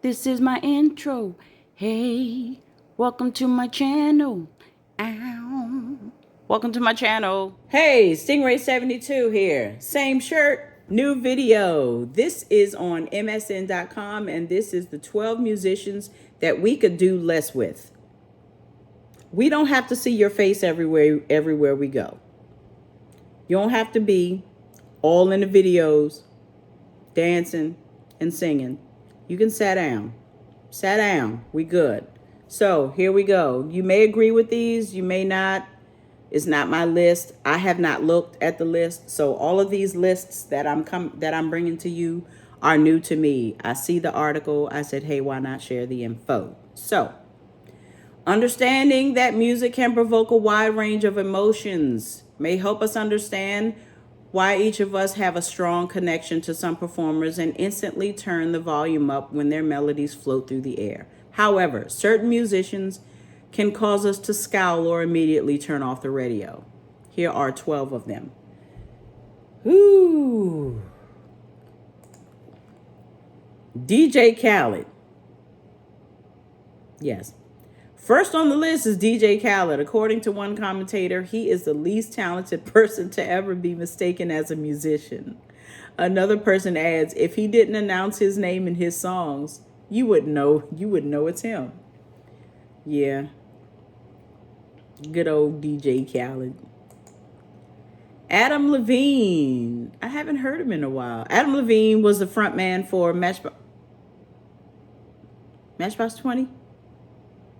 This is my intro. Hey, welcome to my channel. Ow. Welcome to my channel. Hey, Stingray72 here. Same shirt, new video. This is on MSN.com, and this is the 12 musicians that we could do less with. We don't have to see your face everywhere we go. You don't have to be all in the videos, dancing and singing. You can sit down. Sit down. We good. So here we go. You may agree with these. You may not. It's not my list. I have not looked at the list. So all of these lists that I'm bringing to you are new to me. I see the article. I said, hey, why not share the info? So understanding that music can provoke a wide range of emotions may help us understand why each of us have a strong connection to some performers and instantly turn the volume up when their melodies float through the air. However, certain musicians can cause us to scowl or immediately turn off the radio. Here are 12 of them. Ooh. DJ Khaled. Yes. First on the list is DJ Khaled. According to one commentator, he is the least talented person to ever be mistaken as a musician. Another person adds, if he didn't announce his name in his songs, you wouldn't know it's him. Yeah. Good old DJ Khaled. Adam Levine. I haven't heard him in a while. Adam Levine was the frontman for Matchbox 20?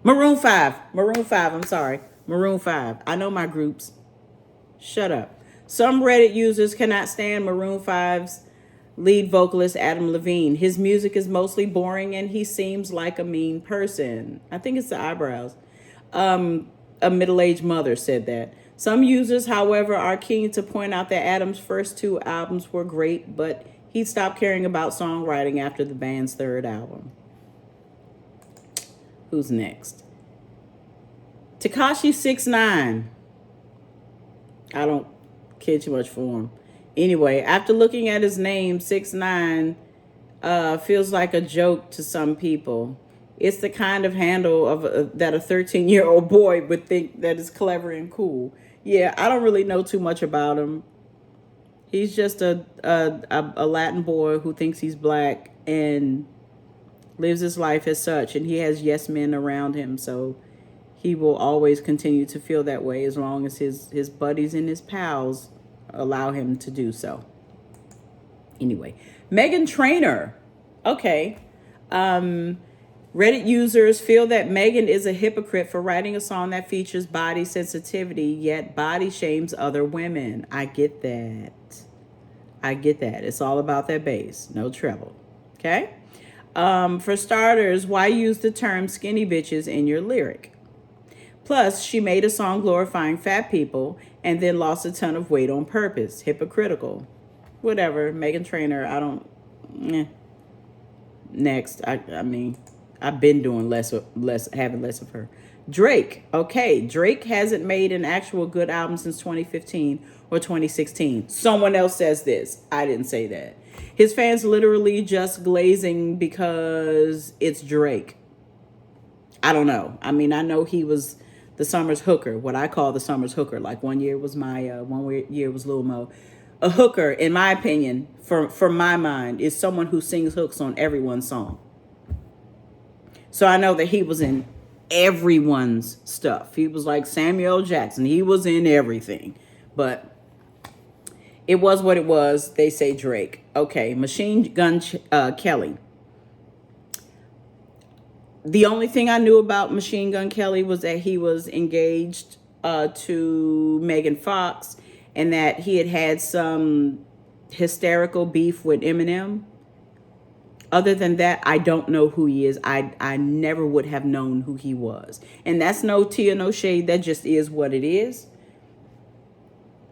Maroon 5. I'm sorry. Maroon 5. I know my groups. Shut up. Some Reddit users cannot stand Maroon 5's lead vocalist, Adam Levine. His music is mostly boring and he seems like a mean person. I think it's the eyebrows. A middle-aged mother said that. Some users, however, are keen to point out that Adam's first two albums were great, but he stopped caring about songwriting after the band's third album. Who's next? Tekashi 6ix9ine. I don't care too much for him. Anyway, after looking at his name, 6ix9ine feels like a joke to some people. It's the kind of handle of that a 13-year-old boy would think that is clever and cool. Yeah, I don't really know too much about him. He's just a Latin boy who thinks he's black and lives his life as such, and he has yes men around him, so he will always continue to feel that way as long as his buddies and his pals allow him to do so. Anyway, Meghan Trainor. Okay. Reddit users feel that Meghan is a hypocrite for writing a song that features body sensitivity, yet body shames other women. I get that. It's all about that bass, no treble. Okay? For starters, why use the term skinny bitches in your lyric? Plus, she made a song glorifying fat people and then lost a ton of weight on purpose. Hypocritical. Whatever. Meghan Trainor, I don't... Next. I mean, I've been doing having less of her. Drake. Okay, Drake hasn't made an actual good album since 2015 or 2016. Someone else says this. I didn't say that. His fans literally just glazing because it's Drake. I don't know. I mean, I know he was the summer's hooker, what I call the summer's hooker. Like one year was one year was Lil Mo. A hooker, in my opinion, for my mind, is someone who sings hooks on everyone's song. So I know that he was in everyone's stuff. He was like Samuel Jackson. He was in everything. But it was what it was. They say Drake. Okay, Machine Gun Kelly. The only thing I knew about Machine Gun Kelly was that he was engaged to Megan Fox and that he had some hysterical beef with Eminem. Other than that, I don't know who he is. I never would have known who he was. And that's no tea or no shade. That just is what it is.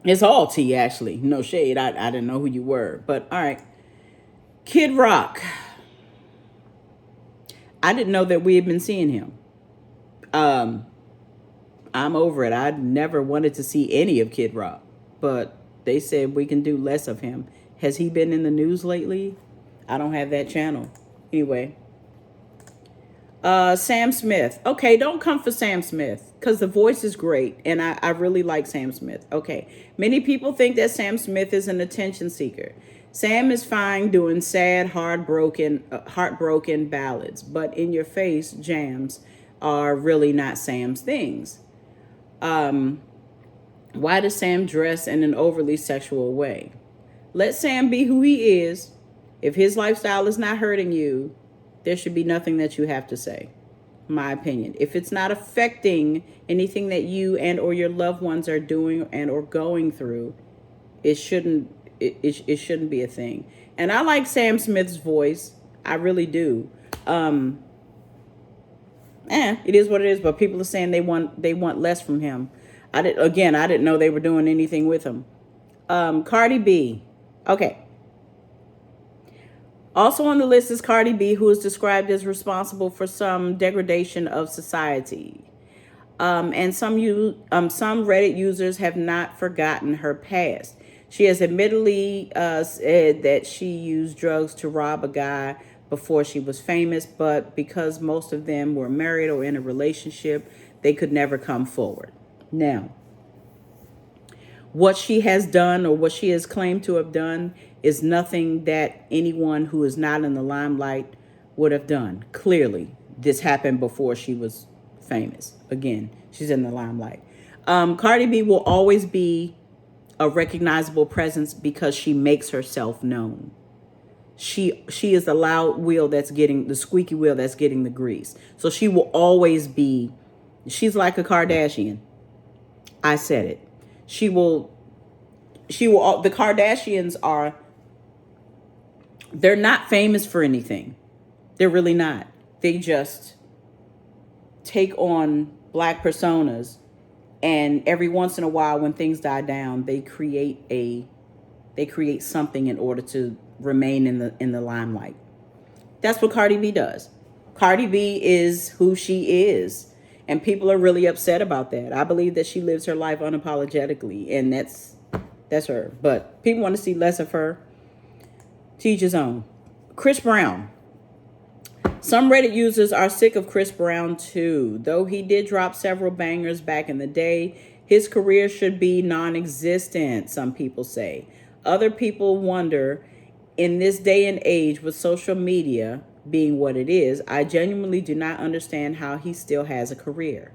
It's all tea, actually. No shade. I didn't know who you were. But all right. Kid Rock. I didn't know that we had been seeing him. I'm over it. I never wanted to see any of Kid Rock. But they said we can do less of him. Has he been in the news lately? I don't have that channel. Anyway. Sam Smith. Okay, don't come for Sam Smith because the voice is great and I really like Sam Smith. Okay, many people think that Sam Smith is an attention seeker. Sam is fine doing sad, heartbroken ballads, but in your face jams are really not Sam's things. Why does Sam dress in an overly sexual way? Let Sam be who he is. If his lifestyle is not hurting you, there should be nothing that you have to say. My opinion. If it's not affecting anything that you and or your loved ones are doing and or going through, it shouldn't be a thing. And I like Sam Smith's voice. I really do. It is what it is, but people are saying they want less from him. I didn't know they were doing anything with him. Cardi B. Okay. Also on the list is Cardi B, who is described as responsible for some degradation of society. And some Reddit users have not forgotten her past. She has admittedly said that she used drugs to rob a guy before she was famous, but because most of them were married or in a relationship, they could never come forward. Now, what she has done or what she has claimed to have done is nothing that anyone who is not in the limelight would have done. Clearly, this happened before she was famous. Again, she's in the limelight. Cardi B will always be a recognizable presence because she makes herself known. She is the loud wheel that's getting the squeaky wheel that's getting the grease. So she will always be. She's like a Kardashian. I said it. She will. The Kardashians are. They're not famous for anything. They're really not. They just take on black personas, and every once in a while, when things die down, they create something in order to remain in the limelight. That's what Cardi B does. Cardi B is who she is, and people are really upset about that. I believe that she lives her life unapologetically, and that's her. But people want to see less of her. To each his own. Chris Brown. Some Reddit users are sick of Chris Brown too. Though he did drop several bangers back in the day, his career should be non-existent, some people say. Other people wonder, in this day and age with social media being what it is, I genuinely do not understand how he still has a career.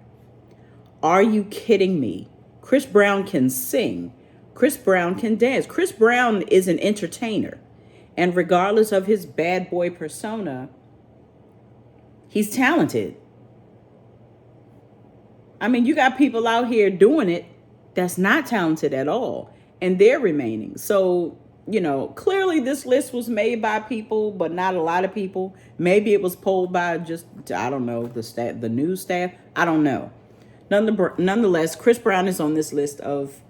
Are you kidding me? Chris Brown can sing. Chris Brown can dance. Chris Brown is an entertainer. And regardless of his bad boy persona, he's talented. I mean, you got people out here doing it that's not talented at all, and they're remaining. So, clearly this list was made by people, but not a lot of people. Maybe it was polled by just, I don't know, the news staff. I don't know. Nonetheless, Chris Brown is on this list of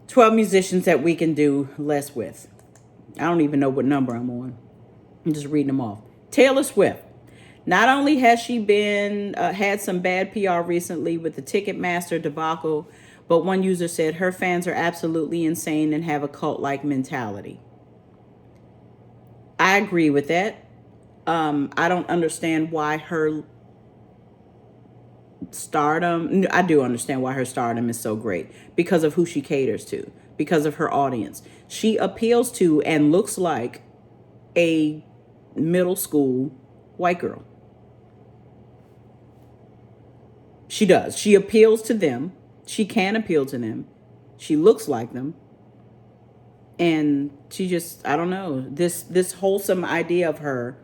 12 musicians that we can do less with. I don't even know what number I'm on. I'm just reading them off. Taylor Swift. Not only has she been had some bad PR recently with the Ticketmaster debacle, but one user said her fans are absolutely insane and have a cult-like mentality. I agree with that. I don't understand why her stardom. I do understand why her stardom is so great because of who she caters to, because of her audience. She appeals to and looks like a middle school white girl. She does. She appeals to them. She can appeal to them. She looks like them. And she just, I don't know, this wholesome idea of her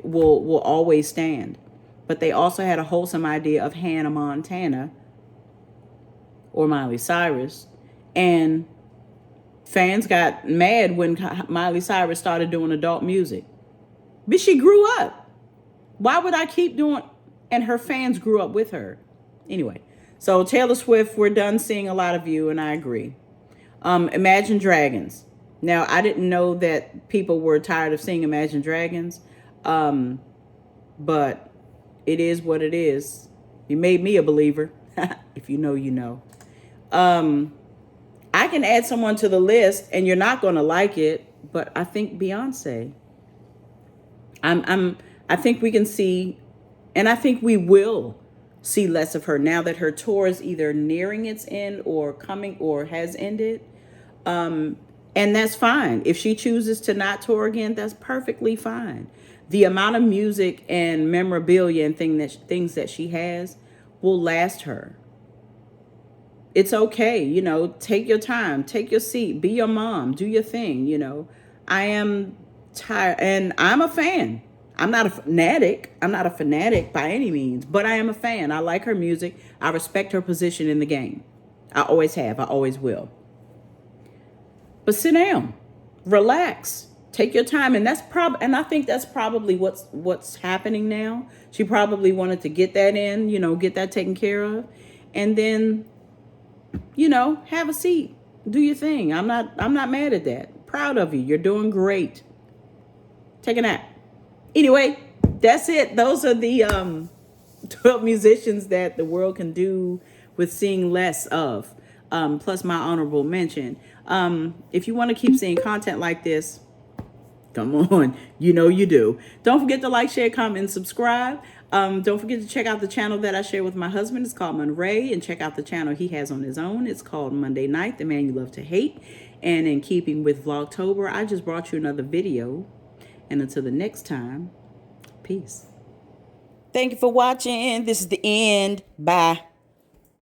will always stand. But they also had a wholesome idea of Hannah Montana or Miley Cyrus. And fans got mad when Miley Cyrus started doing adult music. But she grew up. Why would I keep doing? And her fans grew up with her. Anyway, so Taylor Swift, we're done seeing a lot of you, and I agree. Imagine Dragons. Now, I didn't know that people were tired of seeing Imagine Dragons, but it is what it is. You made me a believer. If you know, you know. I can add someone to the list, and you're not going to like it, but I think Beyonce. I think we can see And I think we will see less of her now that her tour is either nearing its end or coming or has ended. And that's fine. If she chooses to not tour again, that's perfectly fine. The amount of music and memorabilia and things that she has will last her. It's okay, take your time, take your seat, be your mom, do your thing. I am tired, and I'm a fan. I'm not a fanatic. I'm not a fanatic by any means, but I am a fan. I like her music. I respect her position in the game. I always have. I always will. But sit down, relax, take your time, and and I think that's probably what's happening now. She probably wanted to get that in, get that taken care of, and then have a seat, do your thing. I'm not mad at that. Proud of you. You're doing great. Take a nap. Anyway, that's it. Those are the 12 musicians that the world can do with seeing less of. Plus my honorable mention. If you want to keep seeing content like this, come on, you do. Don't forget to like, share, comment, and subscribe. Don't forget to check out the channel that I share with my husband. It's called Monray, and check out the channel he has on his own. It's called Monday Night, The Man You Love to Hate. And in keeping with Vlogtober, I just brought you another video. And until the next time, peace. Thank you for watching. This is the end. Bye.